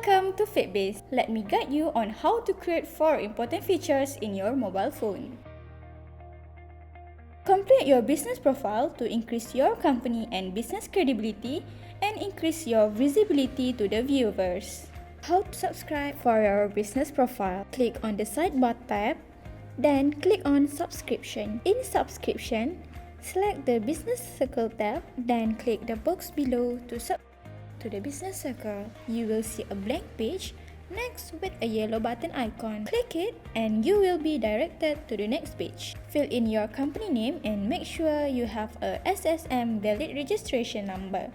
Welcome to Flipbizz. Let me guide you on how to create 4 important features in your mobile phone. Complete your business profile to increase your company and business credibility and increase your visibility to the viewers. How to subscribe for your business profile? Click on the sidebar tab, then click on subscription. In subscription, select the business circle tab, then click the box below to subscribe to the business circle. You will see a blank page next with a yellow button icon. Click it and you will be directed to the next page. Fill in your company name and make sure you have a SSM valid registration number.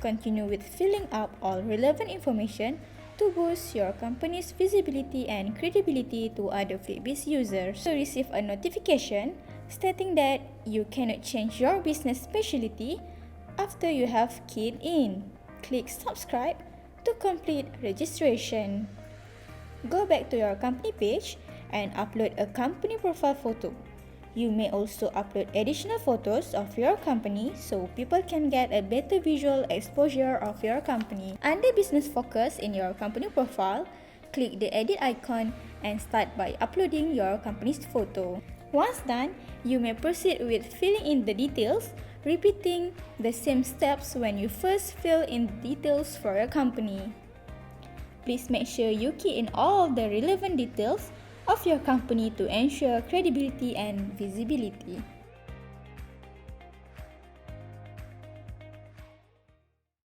Continue with filling up all relevant information to boost your company's visibility and credibility to other Flipbizz users. To receive a notification stating that you cannot change your business specialty after you have keyed in, click subscribe to complete registration. Go back to your company page and upload a company profile photo. You may also upload additional photos of your company so people can get a better visual exposure of your company. Under business focus in your company profile, click the edit icon and start by uploading your company's photo. Once done, you may proceed with filling in the details, repeating the same steps when you first fill in the details for your company. Please make sure you key in all the relevant details of your company to ensure credibility and visibility.